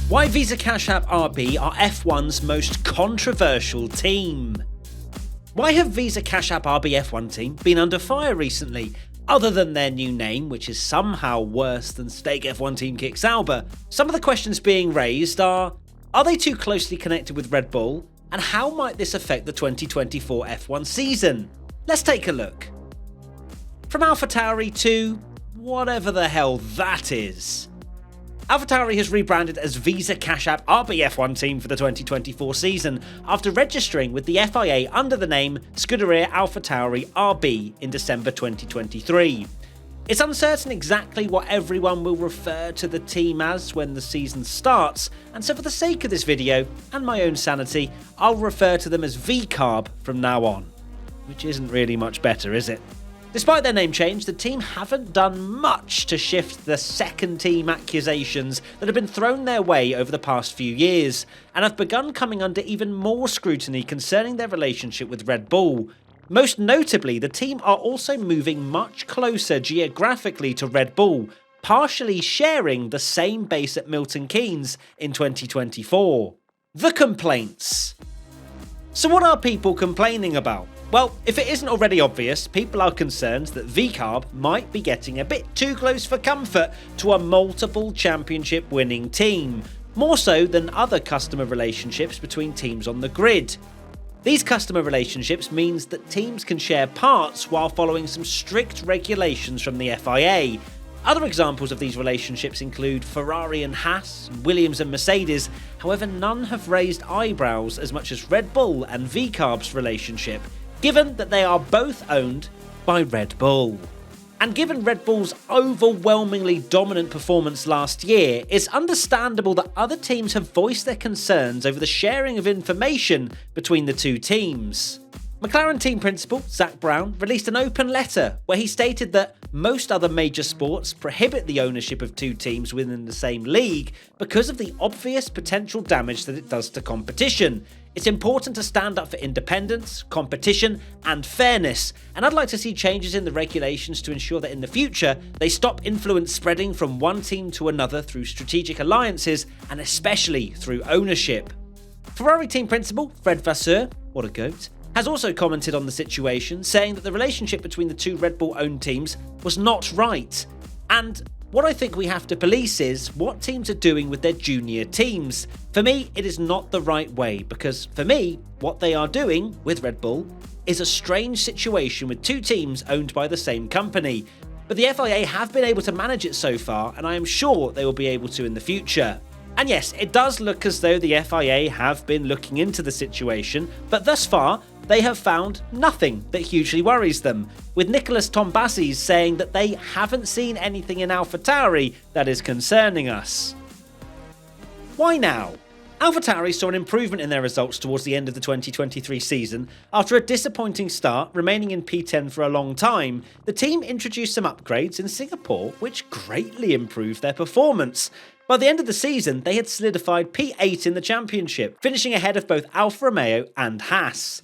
Why Visa CashApp RB are F1's most controversial team. Why have Visa CashApp RB F1 team been under fire recently? Other than their new name, which is somehow worse than Stake F1 team Kick Sauber, some of the questions being raised are they too closely connected with Red Bull? And how might this affect the 2024 F1 season? Let's take a look. From AlphaTauri to whatever the hell that is. AlphaTauri has rebranded as Visa CashApp RB F1 team for the 2024 season after registering with the FIA under the name Scuderia AlphaTauri RB in December 2023. It's uncertain exactly what everyone will refer to the team as when the season starts, and so for the sake of this video and my own sanity, I'll refer to them as VCARB from now on. Which isn't really much better, is it? Despite their name change, the team haven't done much to shift the second team accusations that have been thrown their way over the past few years, and have begun coming under even more scrutiny concerning their relationship with Red Bull. Most notably, the team are also moving much closer geographically to Red Bull, partially sharing the same base at Milton Keynes in 2024. The complaints. So what are people complaining about? Well, if it isn't already obvious, people are concerned that VCARB might be getting a bit too close for comfort to a multiple championship winning team, more so than other customer relationships between teams on the grid. These customer relationships means that teams can share parts while following some strict regulations from the FIA. Other examples of these relationships include Ferrari and Haas, Williams and Mercedes, however none have raised eyebrows as much as Red Bull and VCARB's relationship, given that they are both owned by Red Bull. And given Red Bull's overwhelmingly dominant performance last year, it's understandable that other teams have voiced their concerns over the sharing of information between the two teams. McLaren team principal Zak Brown released an open letter where he stated that most other major sports prohibit the ownership of two teams within the same league because of the obvious potential damage that it does to competition. It's important to stand up for independence, competition, and fairness, and I'd like to see changes in the regulations to ensure that in the future they stop influence spreading from one team to another through strategic alliances and especially through ownership. Ferrari team principal Fred Vasseur, what a goat, has also commented on the situation, saying that the relationship between the two Red Bull-owned teams was not right. And what I think we have to police is what teams are doing with their junior teams. For me, it is not the right way, because for me, what they are doing with Red Bull is a strange situation with two teams owned by the same company. But the FIA have been able to manage it so far, and I am sure they will be able to in the future. And yes, it does look as though the FIA have been looking into the situation, but thus far, they have found nothing that hugely worries them, with Nicholas Tombazis saying that they haven't seen anything in AlphaTauri that is concerning us. Why now? AlphaTauri saw an improvement in their results towards the end of the 2023 season. After a disappointing start, remaining in P10 for a long time, the team introduced some upgrades in Singapore which greatly improved their performance. By the end of the season, they had solidified P8 in the championship, finishing ahead of both Alfa Romeo and Haas.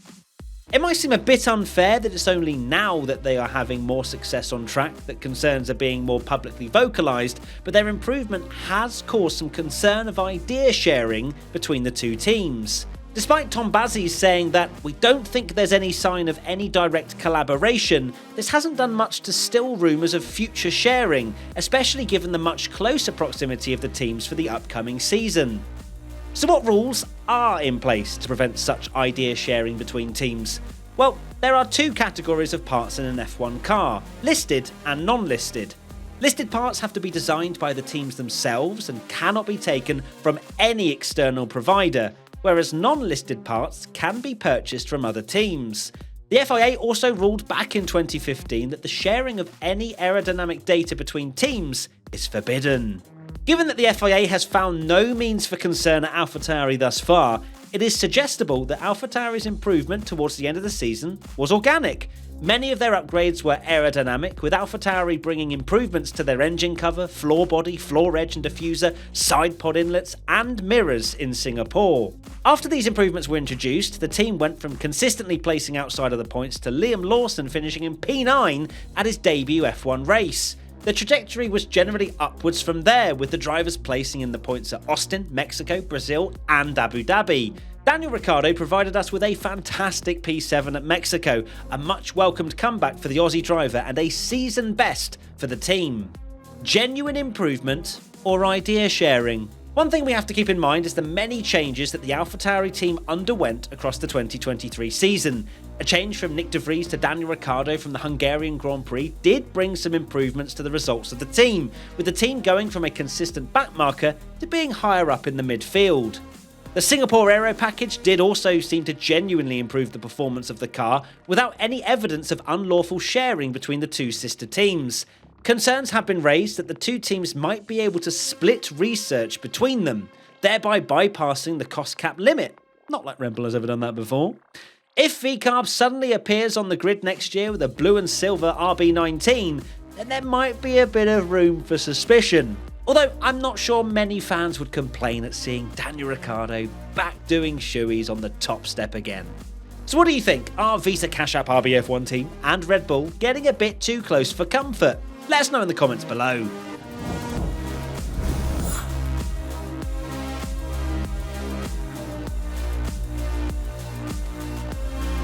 It might seem a bit unfair that it's only now that they are having more success on track that concerns are being more publicly vocalised, but their improvement has caused some concern of idea sharing between the two teams. Despite Tombazis saying that we don't think there's any sign of any direct collaboration, this hasn't done much to still rumours of future sharing, especially given the much closer proximity of the teams for the upcoming season. So what rules are in place to prevent such idea sharing between teams? Well, there are two categories of parts in an F1 car, listed and non-listed. Listed parts have to be designed by the teams themselves and cannot be taken from any external provider, whereas non-listed parts can be purchased from other teams. The FIA also ruled back in 2015 that the sharing of any aerodynamic data between teams is forbidden. Given that the FIA has found no means for concern at AlphaTauri thus far, it is suggestible that AlphaTauri's improvement towards the end of the season was organic. Many of their upgrades were aerodynamic, with AlphaTauri bringing improvements to their engine cover, floor body, floor edge and diffuser, side pod inlets and mirrors in Singapore. After these improvements were introduced, the team went from consistently placing outside of the points to Liam Lawson finishing in P9 at his debut F1 race. The trajectory was generally upwards from there, with the drivers placing in the points at Austin, Mexico, Brazil and Abu Dhabi. Daniel Ricciardo provided us with a fantastic P7 at Mexico, a much welcomed comeback for the Aussie driver and a season best for the team. Genuine improvement or idea sharing? One thing we have to keep in mind is the many changes that the AlphaTauri team underwent across the 2023 season. A change from Nick de Vries to Daniel Ricciardo from the Hungarian Grand Prix did bring some improvements to the results of the team, with the team going from a consistent backmarker to being higher up in the midfield. The Singapore Aero package did also seem to genuinely improve the performance of the car without any evidence of unlawful sharing between the two sister teams. Concerns have been raised that the two teams might be able to split research between them, thereby bypassing the cost cap limit. Not like Red Bull has ever done that before. If VCarb suddenly appears on the grid next year with a blue and silver RB19, then there might be a bit of room for suspicion. Although I'm not sure many fans would complain at seeing Daniel Ricciardo back doing shoeies on the top step again. So what do you think? Are Visa CashApp RB F1 team and Red Bull getting a bit too close for comfort? Let us know in the comments below.